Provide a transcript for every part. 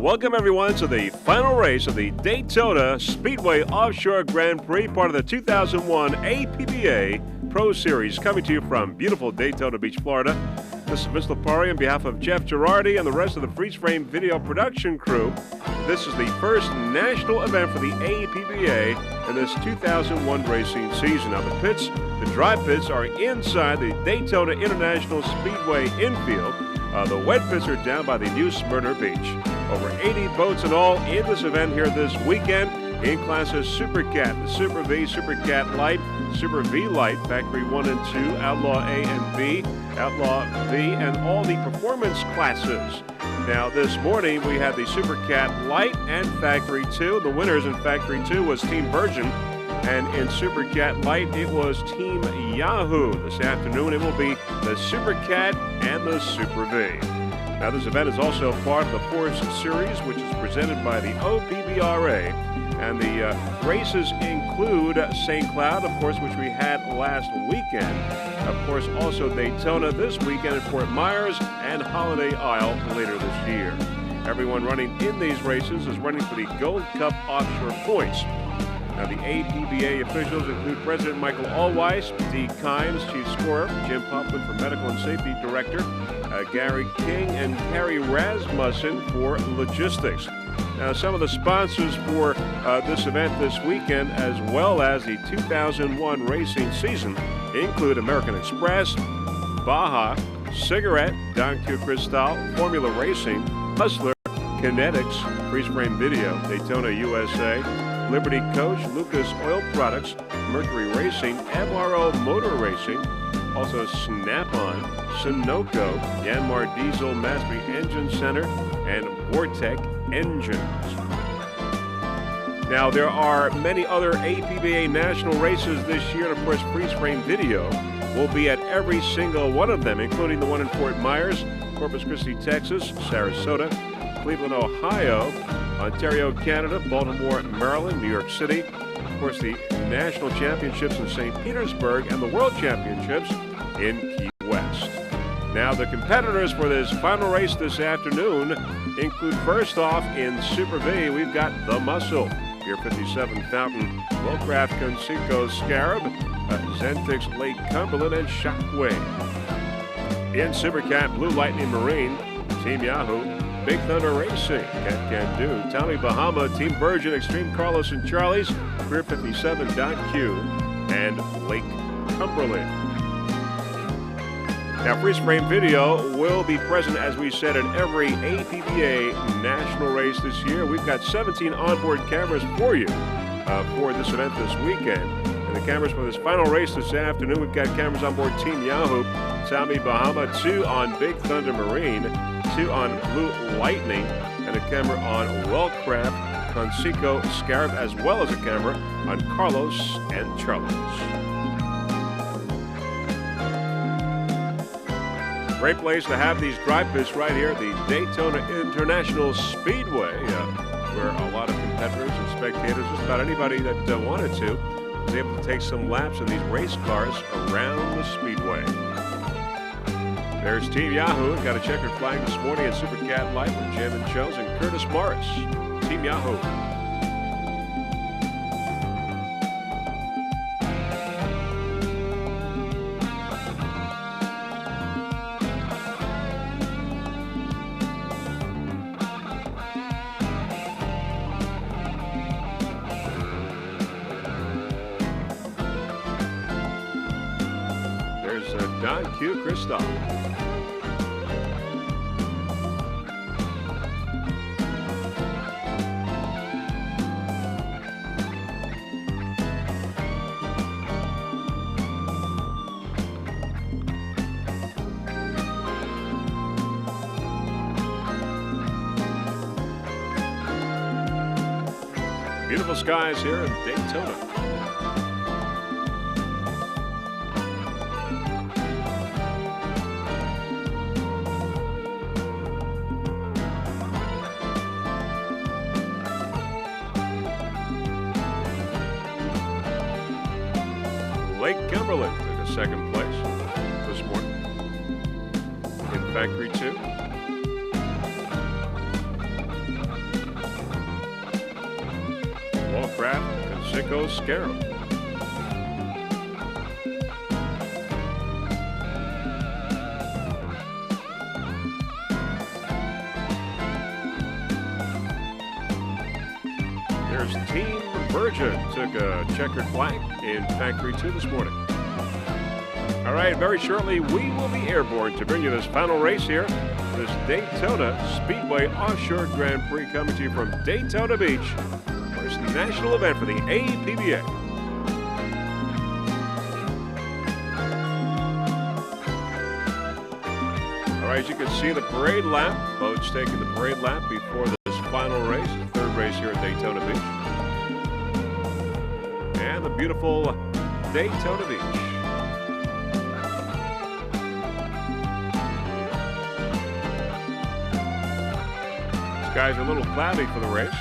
Welcome everyone to the final race of the Daytona Speedway Offshore Grand Prix, part of the 2001 APBA Pro Series, coming to you from beautiful Daytona Beach, Florida. This is Vince Lipari on behalf of Jeff Girardi and the rest of the Freeze Frame Video production crew. This is the first national event for the APBA in this 2001 racing season. Now the dry pits are inside the Daytona International Speedway infield. The wet pits are down by the New Smyrna Beach. Over 80 boats in all in this event here this weekend in classes Super Cat, the Super V, Super Cat Light, Super V Light, Factory 1 and 2, Outlaw A and B, Outlaw V, and all the performance classes. Now this morning we had the Super Cat Light and Factory 2. The winners in Factory 2 was Team Virgin, and in Super Cat Light it was Team Yahoo. This afternoon it will be the Super Cat and the Super V. Now this event is also part of the Force Series, which is presented by the OPBRA, and the races include St. Cloud, of course, which we had last weekend. Of course, also Daytona this weekend, and Fort Myers and Holiday Isle later this year. Everyone running in these races is running for the Gold Cup Offshore points. Now, the APBA officials include President Michael Allweiss, Dee Kimes, Chief Scorer, Jim Puffman for Medical and Safety Director, Gary King, and Harry Rasmussen for Logistics. Now, some of the sponsors for this event this weekend, as well as the 2001 racing season, include American Express, Baja, Cigarette, Don Q Cristal, Formula Racing, Hustler, Kinetics, Freeze Frame Video, Daytona USA, Liberty Coach, Lucas Oil Products, Mercury Racing, MRO Motor Racing, also Snap-on, Sunoco, Yanmar Diesel Mastery Engine Center, and Vortec Engines. Now, there are many other APBA national races this year, and of course, Freeze Frame Video will be at every single one of them, including the one in Fort Myers, Corpus Christi, Texas, Sarasota, Cleveland, Ohio, Ontario, Canada, Baltimore, Maryland, New York City, of course, the National Championships in St. Petersburg, and the World Championships in Key West. Now, the competitors for this final race this afternoon include, first off, in Super V, we've got The Muscle, Pier 57 Fountain, Wellcraft Conseco Scarab, Zentix Lake Cumberland, and Shockwave. In Super Cat Blue Lightning Marine, Team Yahoo, Big Thunder Racing, Cat Can Do, Tommy Bahama, Team Virgin, Extreme Carlos and Charlie's, Pier 57 Don Q, and Lake Cumberland. Now, Freeze Frame Video will be present, as we said, in every APBA national race this year. We've got 17 onboard cameras for you for this event this weekend. And the cameras for this final race this afternoon, we've got cameras on board Team Yahoo, Tommy Bahama, 2 on Big Thunder Marine, 2 on Blue Lightning, and a camera on Wellcraft Conseco Scarab, as well as a camera on Carlos and Charles. Great place to have these dry pits right here at the Daytona International Speedway, where a lot of competitors and spectators, just about anybody that wanted to, was able to take some laps in these race cars around the Speedway. There's Team Yahoo, got a checkered flag this morning at Super Cat Light with Jim and Jones and Curtis Morris. Team Yahoo. There's Don Q Cristal. Beautiful skies here in Daytona. Lake Cumberland took a second place this morning in Factory 2. Craft Conseco Scarab. There's Team Virgin, took a checkered flag in Factory 2 this morning. All right, very shortly we will be airborne to bring you this final race here, this Daytona Speedway Offshore Grand Prix, coming to you from Daytona Beach. First national event for the APBA. All right, as you can see, the parade lap. Boats taking the parade lap before this final race, the third race here at Daytona Beach. And the beautiful Daytona Beach. Skies are a little cloudy for the race.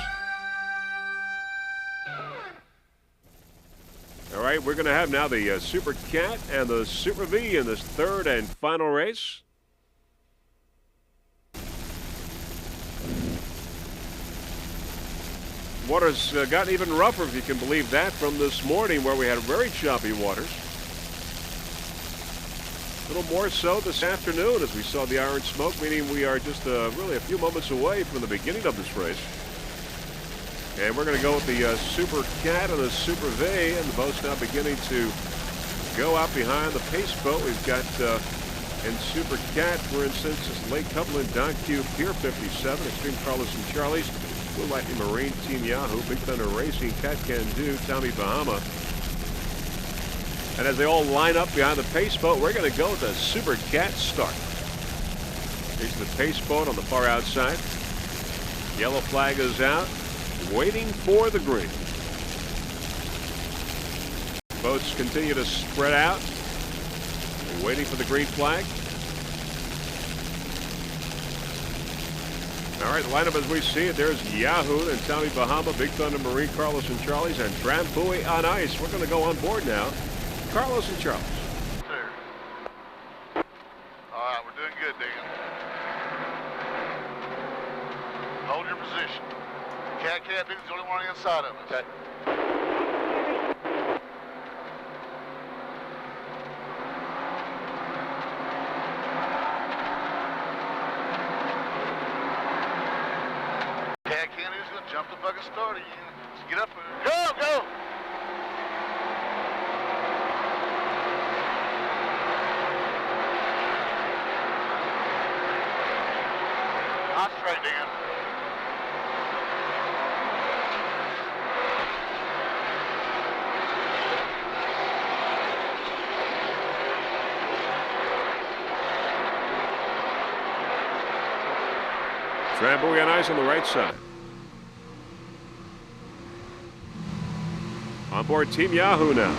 All right, we're going to have now the Super Cat and the Super V in this third and final race. Water's gotten even rougher, if you can believe that, from this morning where we had very choppy waters. A little more so this afternoon as we saw the iron smoke, meaning we are just really a few moments away from the beginning of this race. And we're going to go with the Super Cat and the Super V, and the boat's now beginning to go out behind the pace boat. We've got in Super Cat, for instance, this Lake Cumberland, Don Q, Pier 57, Extreme Carlos and Charlie's, Blue Lightning Marine, Team Yahoo, Big Thunder Racing, Cat Can Do, Tommy Bahama. And as they all line up behind the pace boat, we're going to go with the Super Cat start. Here's the pace boat on the far outside. Yellow flag is out, waiting for the green. Boats continue to spread out, waiting for the green flag. All right, the lineup as we see it, there's Yahoo and Tommy Bahama, Big Thunder Marine, Carlos and Charlie's, and Drambuie on ice. We're going to go on board now. Carlos and Charles. Sir. All right, we're doing good, Dan. Hold your position. Cat Dude's the only one on the inside of us. Okay. Cat Dude's gonna jump the fucking starter. Just get up there. Go, go! Straight, Dan. Drambuie on ice on the right side. On board Team Yahoo now.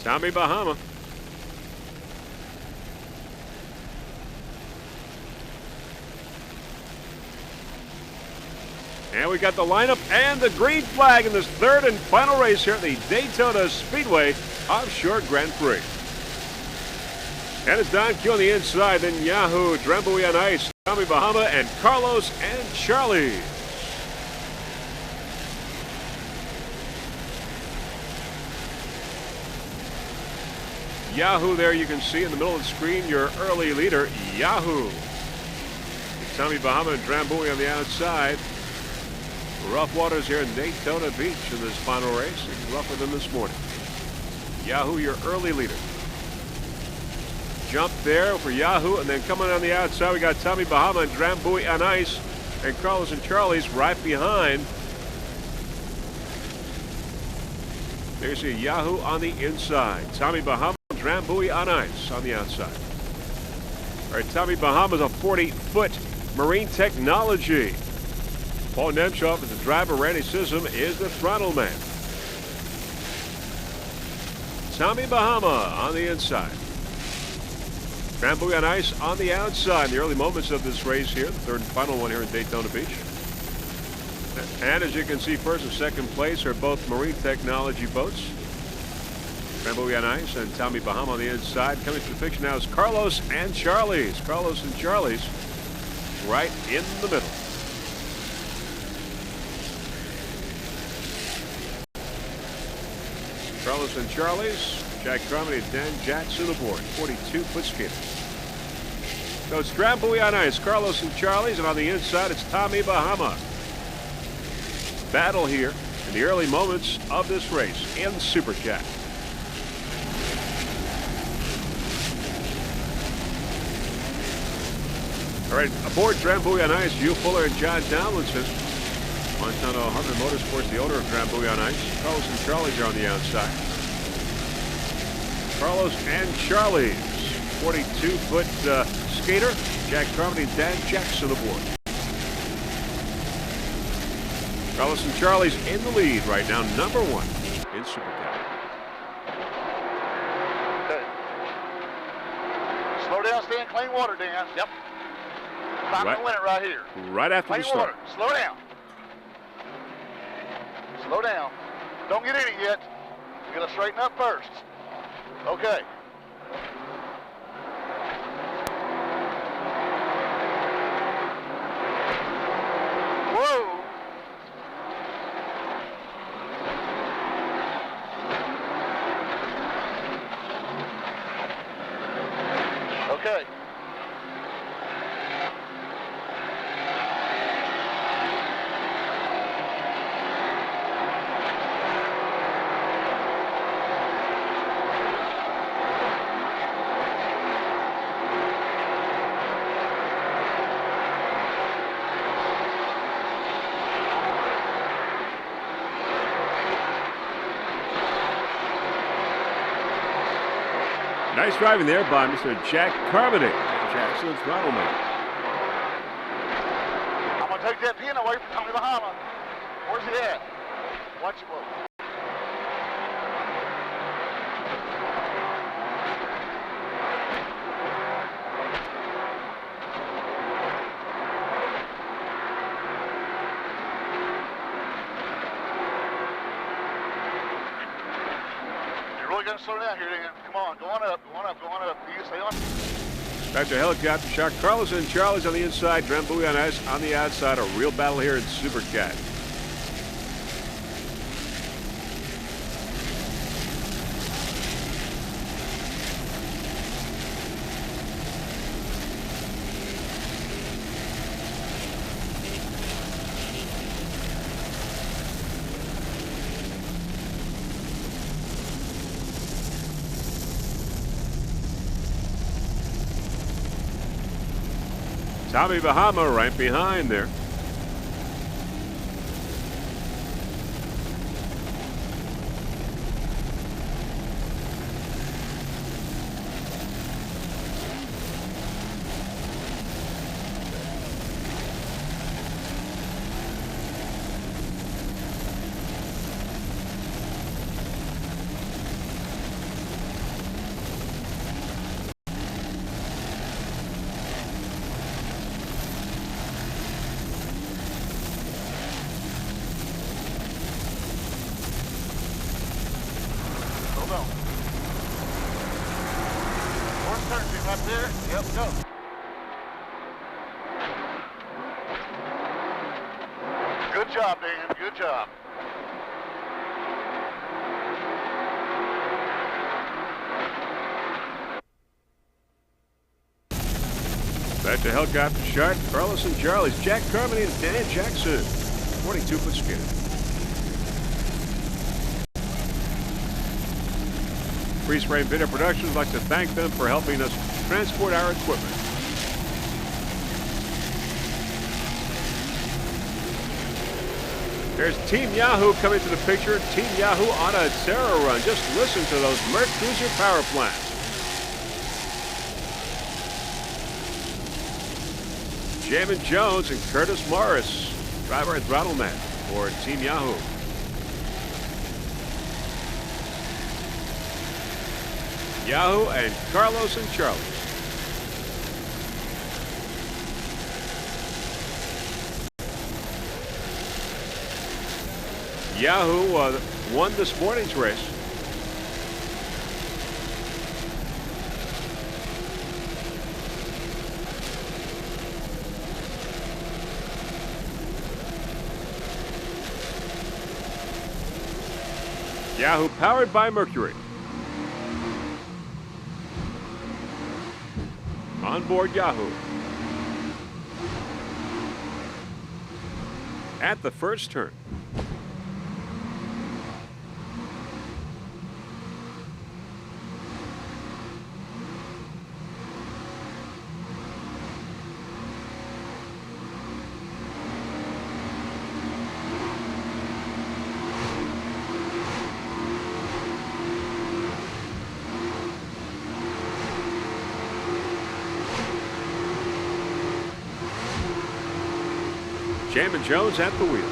Tommy Bahama. And we got the lineup and the green flag in this third and final race here at the Daytona Speedway Offshore Grand Prix. And it's Don Q on the inside, then Yahoo, Drambuie on ice, Tommy Bahama, and Carlos and Charlie. Yahoo there you can see in the middle of the screen, your early leader, Yahoo. Tommy Bahama and Drambuie on the outside. Rough waters here in Daytona Beach in this final race. It's rougher than this morning. Yahoo, your early leader. Jump there for Yahoo, and then coming on the outside, we got Tommy Bahama and Drambuie on ice, and Carlos and Charlie's right behind. There's a Yahoo on the inside. Tommy Bahama, Drambuie on ice on the outside. All right, Tommy Bahama's a 40-foot Marine Technology. Paul Nemchoff is the driver. Randy Sissom is the throttle man. Tommy Bahama on the inside. Grand Buoy on ice on the outside in the early moments of this race here, the third and final one here in Daytona Beach. And as you can see, first and second place are both marine technology boats. Grand Buoy on ice and Tommy Bahama on the inside. Coming to the picture now is Carlos and Charlie's. Carlos and Charlie's right in the middle. Carlos and Charlie's, Jack Carmody and Dan Jackson aboard, 42-foot skater. So it's Grand Buoy on ice, Carlos and Charlie's, and on the inside it's Tommy Bahama. Battle here in the early moments of this race in Super Cat. All right, aboard Grand Buoy on ice, Hugh Fuller and John Donaldson. Montana Hartman Motorsports, the owner of Grand Buoy on ice. Carlos and Charlie's are on the outside. Carlos and Charlie's, 42-foot skater, Jack Carmody and Dan Jackson aboard. Carlos and Charlie's in the lead right now, number one in Super Cat. Okay. Slow down, stay in clean water, Dan. Yep. Time to win it right here. Right after clean the start. Water. Slow down. Slow down. Don't get in it yet. You gotta straighten up first. Okay. Whoa. Okay. Nice driving there by Mr. Jack Carmody. Jackson's throttle man. I'm going to take that pin away from Tommy Bahama. Where's he at? Watch it. Whoa. You're really going to slow down here, Dan. Come on, go on up, go on up, go on up. You stay on. Back to helicopter shot. Carlos and Charlie's on the inside. Grand Buoy on ice on the outside. A real battle here in Super Cat. Tommy Bahama right behind there. Up there. Yep, go. Good job, Dan. Good job. Back to helicopter shot. Carlos and Charlie's, Jack Carmody and Dan Jackson. 42-foot skater. Freeze Frame Video Productions would like to thank them for helping us transport our equipment. There's Team Yahoo coming to the picture. Team Yahoo on a terror run. Just listen to those Merc Cruiser power plants. Jamin Jones and Curtis Morris, driver and throttle man for Team Yahoo. Yahoo and Carlos and Charlie. Yahoo won this morning's race. Yahoo powered by Mercury. On board Yahoo. At the first turn. Shaman Jones at the wheel.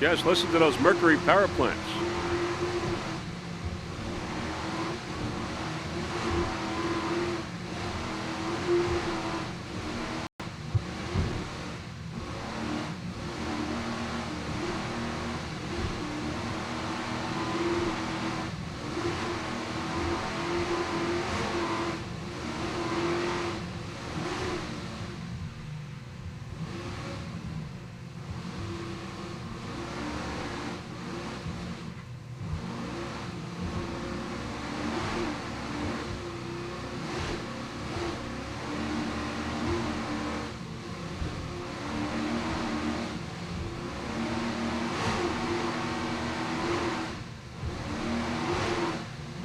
Just listen to those Mercury power plants.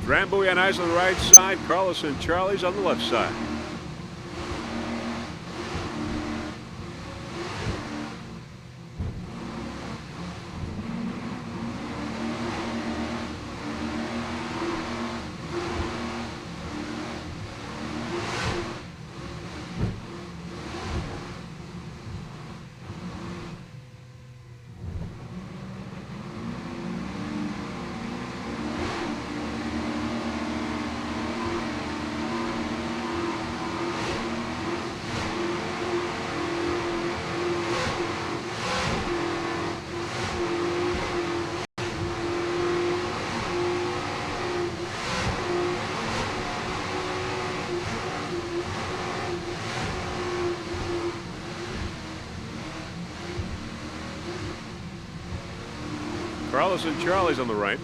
Drambuie on ice on the right side. Carlos and Charlie's on the left side. Carlos and Charlie's on the right.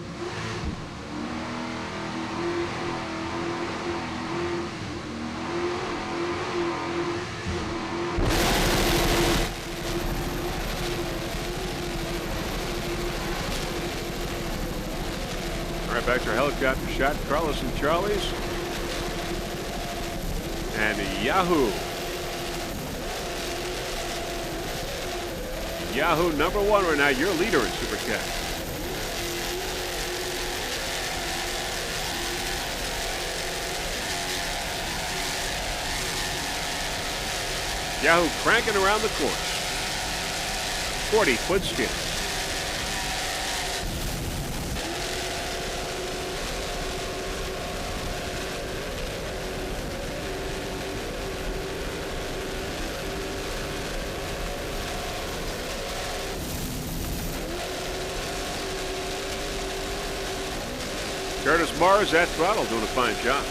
All right, back to our helicopter shot. Carlos and Charlie's. And Yahoo. Yahoo #1 right now. Your leader in Supercat. Yahoo cranking around the course. 40-foot skid. Curtis Mars at throttle doing a fine job.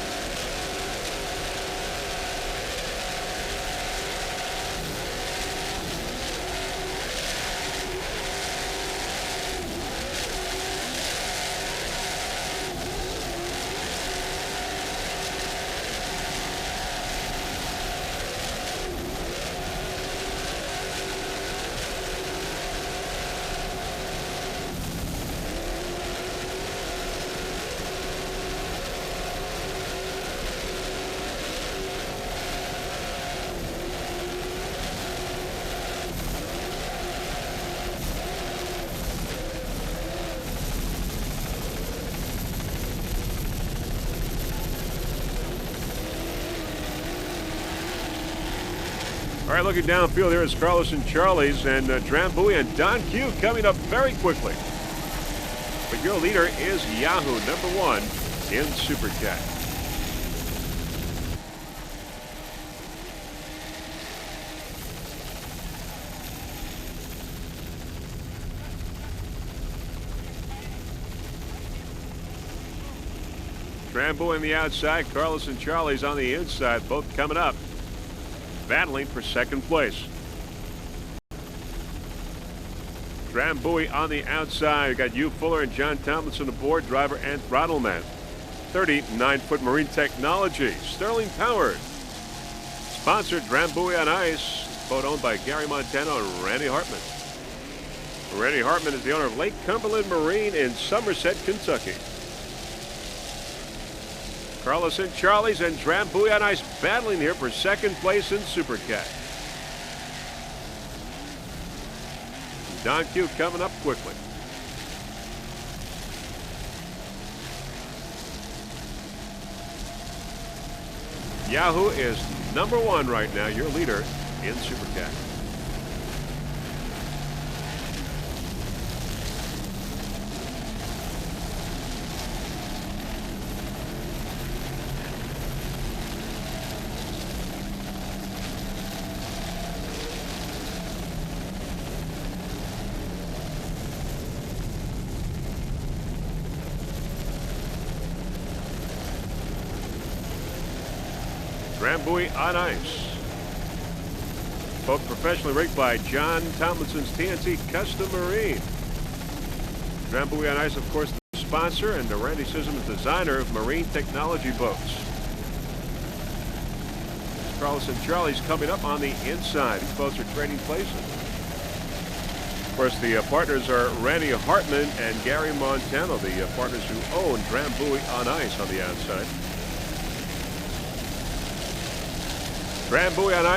All right, looking downfield here is Carlos and Charlie's, and Drambuie and Don Q coming up very quickly. But your leader is Yahoo, #1 in Supercat. Drambuie on the outside, Carlos and Charlie's on the inside, both coming up, battling for second place. Drambuie on the outside. We got Hugh Fuller and John Tomlinson aboard, driver and throttle man. 39-foot Marine Technology, Sterling powered. Sponsored Drambuie on Ice, boat owned by Gary Montano and Randy Hartman. Randy Hartman is the owner of Lake Cumberland Marine in Somerset, Kentucky. Carlos and Charlie's and Drambuie on Ice battling here for second place in Super Cat. Don Q coming up quickly. Yahoo is number one right now, your leader in Super Cat. Drambuie on Ice. Boat professionally rigged by John Tomlinson's TNT Custom Marine. Drambuie on Ice, of course, the sponsor, and Randy Sissom is designer of marine technology boats. Carlos and Charlie's coming up on the inside. These boats are trading places. Of course, the partners are Randy Hartman and Gary Montano, the partners who own Drambuie on Ice on the outside. Drambuie on Ice.